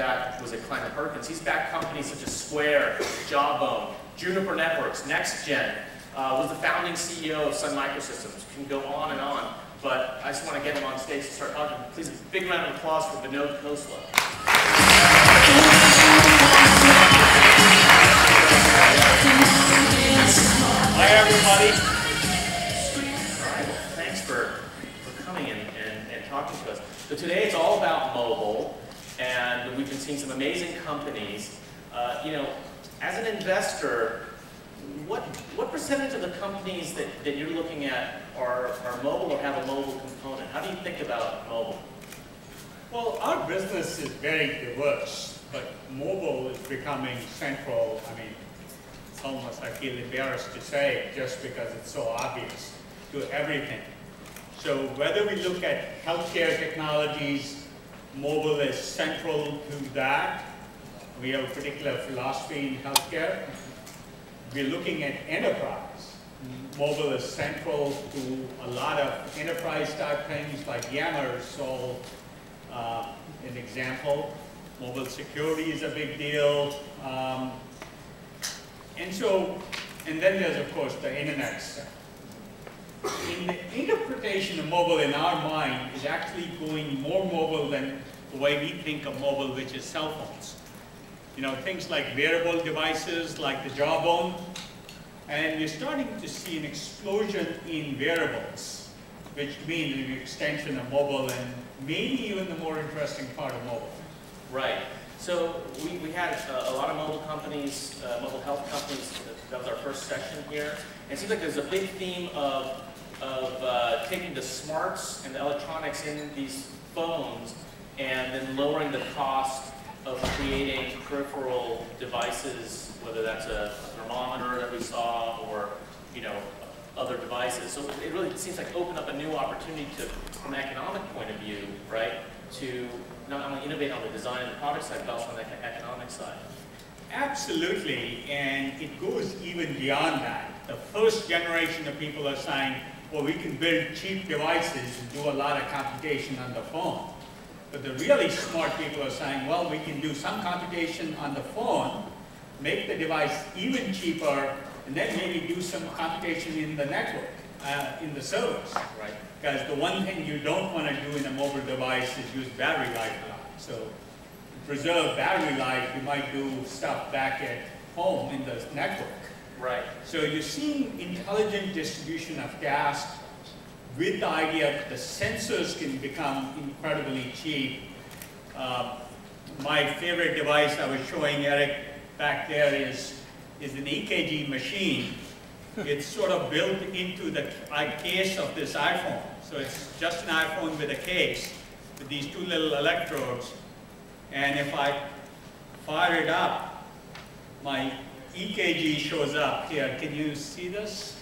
that was at Climate Hurricanes. He's backed companies such as Square, Jawbone, Juniper Networks, NextGen, was the founding CEO of Sun Microsystems. Can go on and on, but I just want to get him on stage to start talking. Please, a big round of applause for Vinod Khosla. Hi, everybody. All right, well, thanks for coming and talking to us. So today it's all about mobile, and we've been seeing some amazing companies. You know, as an investor, what percentage of the companies that you're looking at are mobile or have a mobile component? How do you think about mobile? Well, our business is very diverse, but mobile is becoming central. I mean, it's almost, I feel embarrassed to say it just because it's so obvious to everything. So whether we look at healthcare technologies, mobile is central to that. We have a particular philosophy in healthcare. We're looking at enterprise. Mobile is central to a lot of enterprise type things like Yammer sold an example. Mobile security is a big deal. And then there's of course the internet stuff. In the interpretation of mobile in our mind is actually going more mobile than the way we think of mobile, which is cell phones. You know, things like wearable devices like the Jawbone, and we're starting to see an explosion in wearables, which means an extension of mobile and maybe even the more interesting part of mobile. Right. So we had a lot of mobile companies, mobile health companies. That was our first section here. And it seems like there's a big theme of taking the smarts and the electronics in these phones and then lowering the cost of creating peripheral devices, whether that's a thermometer that we saw or, you know, other devices. So it really seems like open up a new opportunity to, from an economic point of view, right, to not only innovate on the design and the product side, but also on the economic side. Absolutely, and it goes even beyond that. The first generation of people are saying, well, we can build cheap devices and do a lot of computation on the phone. But the really smart people are saying, well, we can do some computation on the phone, make the device even cheaper, and then maybe do some computation in the network, in the servers. Right. Because the one thing you don't want to do in a mobile device is use battery life a lot. So to preserve battery life, you might do stuff back at home in the network. Right. So you're seeing intelligent distribution of tasks with the idea that the sensors can become incredibly cheap. My favorite device I was showing Eric back there is an EKG machine. It's sort of built into the case of this iPhone. So it's just an iPhone with a case with these two little electrodes. And if I fire it up, my EKG shows up here. Can you see this?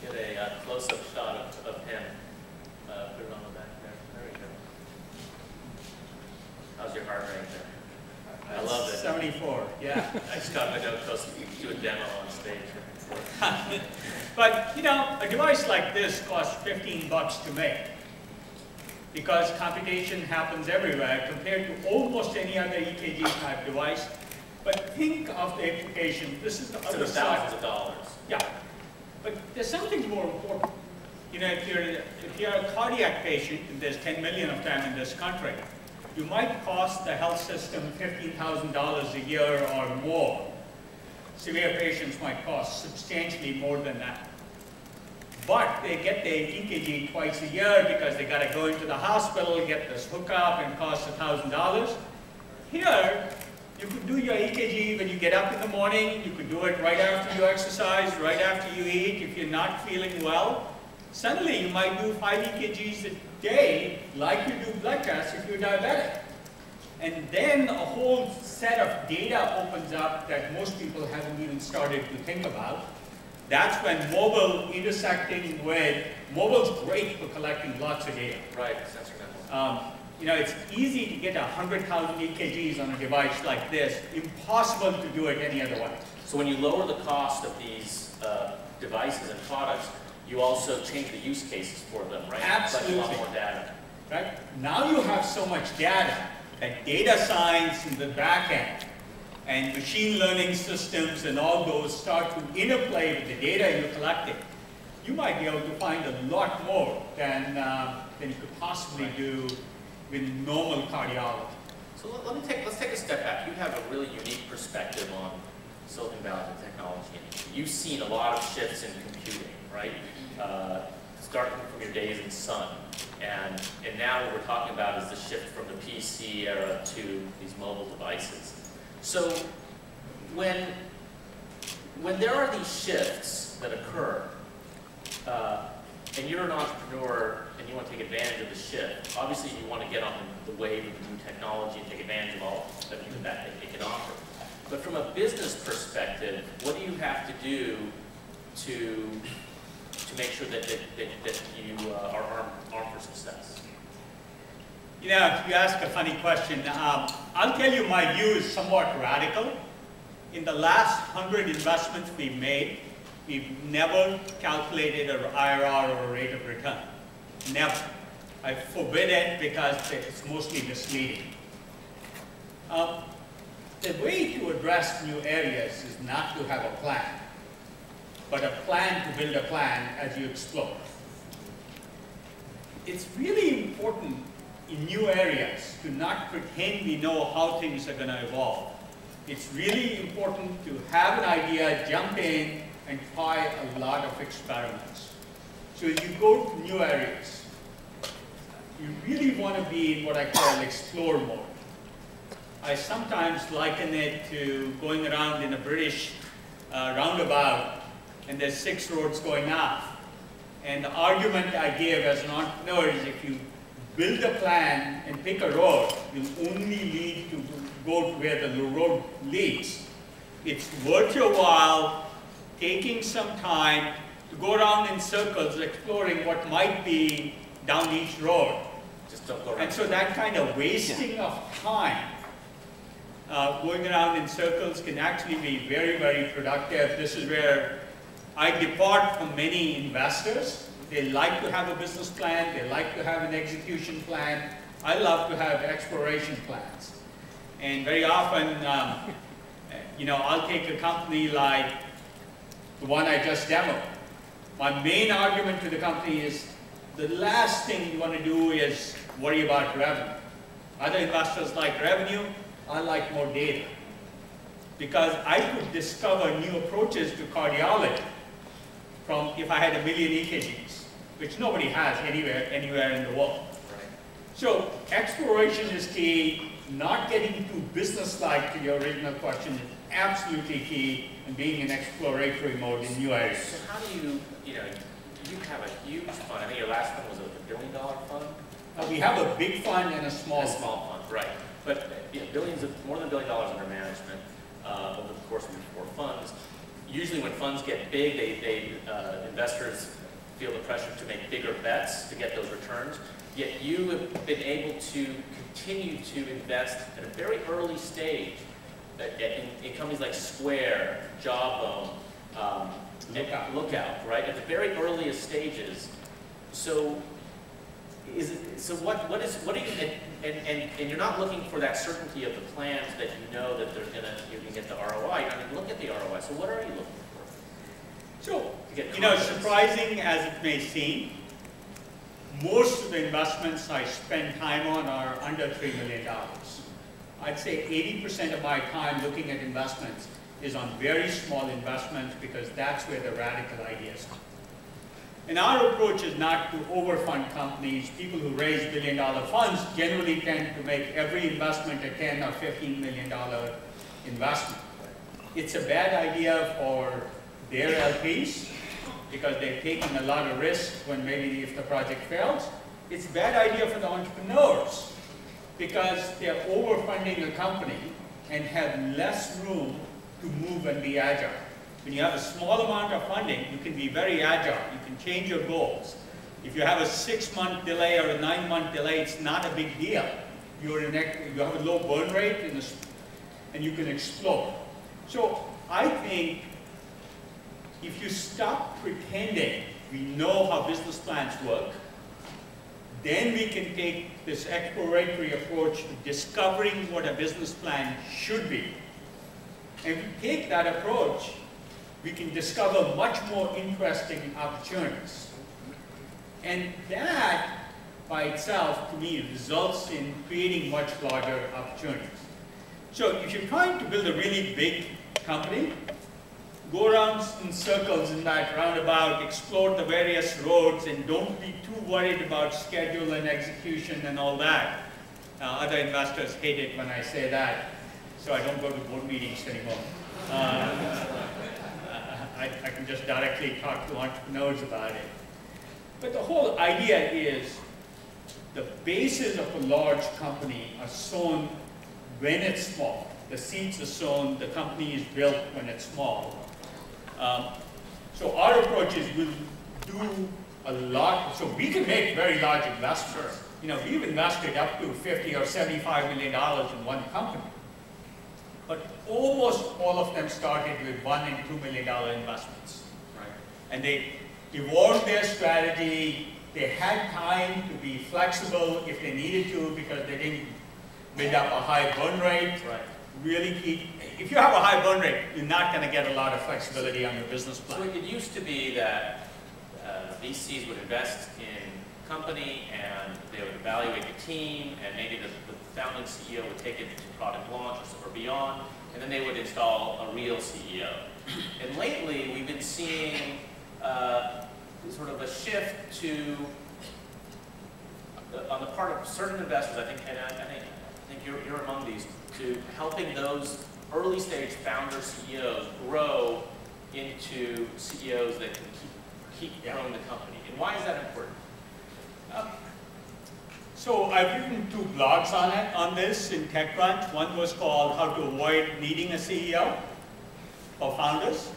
Get a close-up shot of him. Put it on the back there. There we go. How's your heart rate there? I love it. 74, yeah. I just got Vinod Khosla to do a demo on stage. But, you know, a device like this costs 15 bucks to make because computation happens everywhere compared to almost any other EKG type device. But think of the application. This is the other side. Thousands of dollars. Yeah. But there's something more important. You know, if you're a cardiac patient, and there's 10 million of them in this country, you might cost the health system $15,000 a year or more. Severe patients might cost substantially more than that. But they get their EKG twice a year because they got to go into the hospital, get this hookup, and cost $1,000. Here, you could do your EKG when you get up in the morning. You could do it right after you exercise, right after you eat. If you're not feeling well, suddenly you might do 5 EKGs a day like you do blood tests if you're diabetic. And then a whole set of data opens up that most people haven't even started to think about. That's when mobile intersecting with, mobile's great for collecting lots of data. Right, sensor network. You know, it's easy to get 100,000 EKGs on a device like this. Impossible to do it any other way. So when you lower the cost of these devices and products, you also change the use cases for them, right? Absolutely. Collect a lot more data. Right? Now you have so much data that data science in the back end and machine learning systems and all those start to interplay with the data you're collecting, you might be able to find a lot more than you could possibly do with normal cardiology. So let's take a step back. You have a really unique perspective on Silicon Valley and technology industry. You've seen a lot of shifts in computing, right? Starting from your days in Sun. And now what we're talking about is the shift from the PC era to these mobile devices. So when there are these shifts that occur, and you're an entrepreneur and you want to take advantage of the shift, obviously you want to get on the wave of the new technology and take advantage of all that it can offer. But from a business perspective, what do you have to do to make sure that you are armed for success? You know, you ask a funny question. I'll tell you my view is somewhat radical. In the last 100 investments we've made, we've never calculated an IRR or a rate of return. Never. I forbid it because it's mostly misleading. The way to address new areas is not to have a plan, but a plan to build a plan as you explore. It's really important in new areas to not pretend we know how things are going to evolve. It's really important to have an idea, jump in, and try a lot of experiments. So as you go to new areas, you really want to be in what I call explore mode. I sometimes liken it to going around in a British roundabout, and there's 6 roads going up. And the argument I give as an entrepreneur is if you build a plan and pick a road, you'll only lead to go to where the road leads. It's worth your while taking some time to go around in circles exploring what might be down each road. Just don't go around. And so that kind of wasting of time going around in circles can actually be very, very productive. This is where I depart from many investors. They like to have a business plan. They like to have an execution plan. I love to have exploration plans. And very often, you know, I'll take a company like the one I just demoed. My main argument to the company is the last thing you want to do is worry about revenue. Other investors like revenue. I like more data. Because I could discover new approaches to cardiology from if I had 1 million EKGs, which nobody has anywhere in the world. Right. So exploration is key. Not getting too business-like to your original question is absolutely key, and being in exploratory mode in new areas. So how do you have a huge fund. I think your last fund was a $1 billion fund? We have a big fund and a small fund, right. But yeah, more than $1 billion under management over the course of your 4 funds. Usually when funds get big, investors feel the pressure to make bigger bets to get those returns. Yet you have been able to continue to invest at a very early stage in companies like Square, Jawbone, Lookout, right? At the very earliest stages. So, what are you, and you're not looking for that certainty of the plans that you know that you can get the ROI. You're not even looking at the ROI. So what are you looking for? So, you know, surprising as it may seem, most of the investments I spend time on are under $3 million. I'd say 80% of my time looking at investments is on very small investments because that's where the radical ideas come. And our approach is not to overfund companies. People who raise $1 billion funds generally tend to make every investment a $10 or $15 million investment. It's a bad idea for their LPs because they're taking a lot of risk when maybe if the project fails. It's a bad idea for the entrepreneurs because they're overfunding a company and have less room to move and be agile. When you have a small amount of funding, you can be very agile. You can change your goals. If you have a 6-month delay or a 9-month delay, it's not a big deal. You have a low burn rate and you can explore. So I think if you stop pretending we know how business plans work, then we can take this exploratory approach to discovering what a business plan should be. And if we take that approach, we can discover much more interesting opportunities. And that, by itself, to me, results in creating much larger opportunities. So if you're trying to build a really big company, go around in circles in that roundabout, explore the various roads, and don't be too worried about schedule and execution and all that. Other investors hate it when I say that, so I don't go to board meetings anymore. I can just directly talk to entrepreneurs about it. But the whole idea is the bases of a large company are sown when it's small. The seeds are sown, the company is built when it's small. So our approach is we'll do a lot. So we can make very large investments. You know, we've invested up to $50 or $75 million in one company. But almost all of them started with $1 and $2 million investments. Right? And they evolved their strategy. They had time to be flexible if they needed to because they didn't build up a high burn rate. Right. Really keep, if you have a high burn rate, you're not going to get a lot of flexibility on your business plan. So it used to be that VCs would invest in company and they would evaluate the team and maybe the founding CEO would take it to product launch or beyond, and then they would install a real CEO. And lately, we've been seeing sort of a shift to, on the part of certain investors, I think, and I think you're among these, to helping those early stage founder CEOs grow into CEOs that can keep growing the company. And why is that important? So I've written 2 blogs on this in TechCrunch. One was called How to Avoid Needing a CEO for Founders.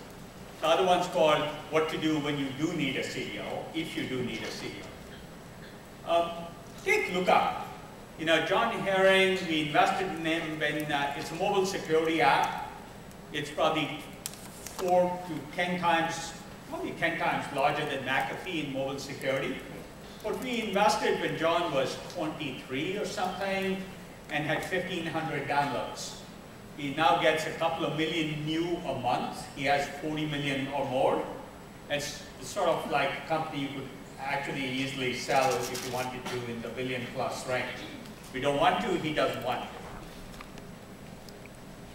The other one's called What to Do When You Do Need a CEO, if you do need a CEO. Take Lookup. You know, John Herring, we invested in him when it's a mobile security app. It's probably 4 to 10 times, probably 10 times larger than McAfee in mobile security. But we invested when John was 23 or something and had 1,500 downloads. He now gets a couple of million new a month. He has 40 million or more. It's sort of like a company you could actually easily sell if you wanted to in the billion plus range. We don't want to, he doesn't want to.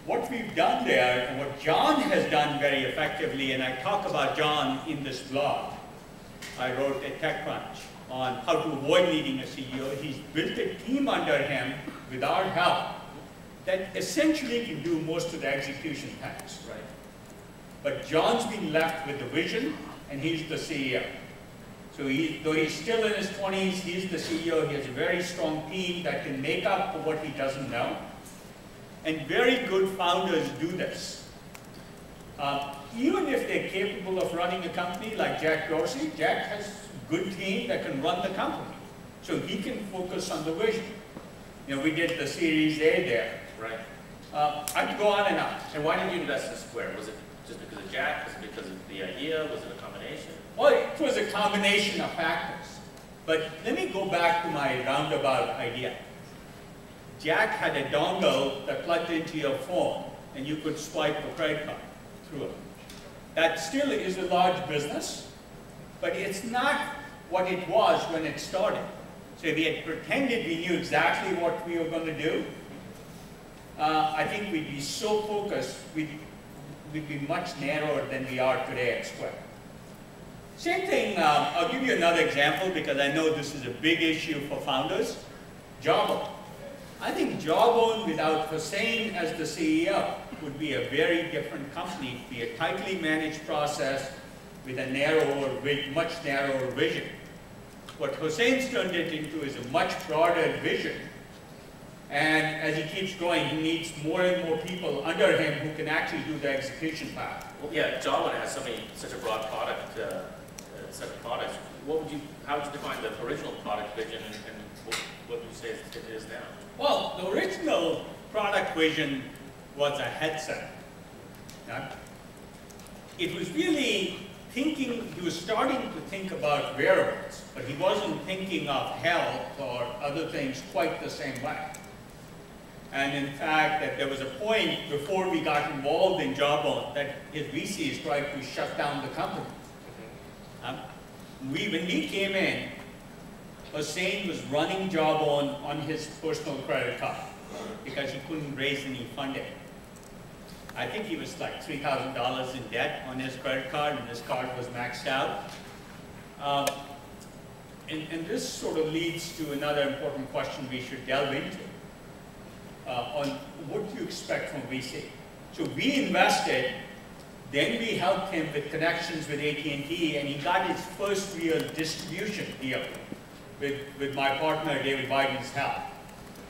What we've done there, and what John has done very effectively, and I talk about John in this blog I wrote at TechCrunch on how to avoid needing a CEO. He's built a team under him with our help that essentially can do most of the execution tasks. Right? But John's been left with the vision, and he's the CEO. So though he's still in his 20s, he's the CEO. He has a very strong team that can make up for what he doesn't know. And very good founders do this. Even if they're capable of running a company like Jack Dorsey, Jack has a good team that can run the company. So he can focus on the vision. You know, we did the Series A there. Right. I could go on and on. And why did you invest in Square? Was it just because of Jack? Was it because of the idea? Was it a combination? Well, it was a combination of factors. But let me go back to my roundabout idea. Jack had a dongle that plugged into your phone, and you could swipe a credit card through it. That still is a large business, but it's not what it was when it started. So if we had pretended we knew exactly what we were going to do, I think we'd be so focused, we'd be much narrower than we are today at Square. Same thing, I'll give you another example because I know this is a big issue for founders. Jawbone. I think Jawbone without Hussein as the CEO would be a very different company, be a tightly managed process with a much narrower vision. What Hussein's turned it into is a much broader vision. And as he keeps going, he needs more and more people under him who can actually do the execution part. Well, yeah, Jawbone has such a broad product set of products. How would you define the original product vision and what would you say it is now? Well, the original product vision was a headset. It was really he was starting to think about wearables, but he wasn't thinking of health or other things quite the same way. And in fact, that there was a point before we got involved in Jawbone that his VCs tried to shut down the company. When we came in, Hussein was running Jawbone on his personal credit card because he couldn't raise any funding. I think he was like $3,000 in debt on his credit card, and his card was maxed out. And this sort of leads to another important question we should delve into on what do you expect from VC. So we invested, then we helped him with connections with AT&T, and he got his first real distribution deal with my partner, David Biden's help,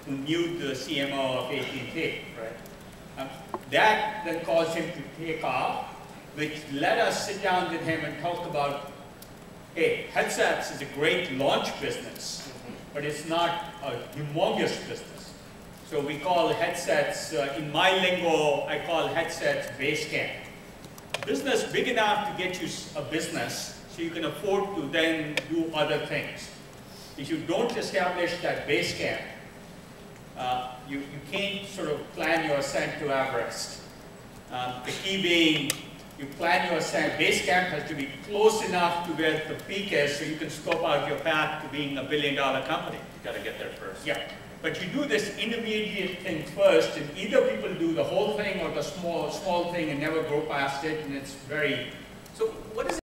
who knew the CMO of AT&T. Right. That then caused him to take off, which let us sit down with him and talk about, hey, headsets is a great launch business, but it's not a humongous business. So we call headsets, in my lingo, I call headsets base camp. Business big enough to get you a business so you can afford to then do other things. If you don't establish that base camp, you can't sort of plan your ascent to Everest. The key being, you plan your ascent, base camp has to be close enough to where the peak is so you can scope out your path to being $1 billion company. You got to get there first. Yeah, but you do this intermediate thing first, and either people do the whole thing or the small thing and never grow past it, and it's very... So what is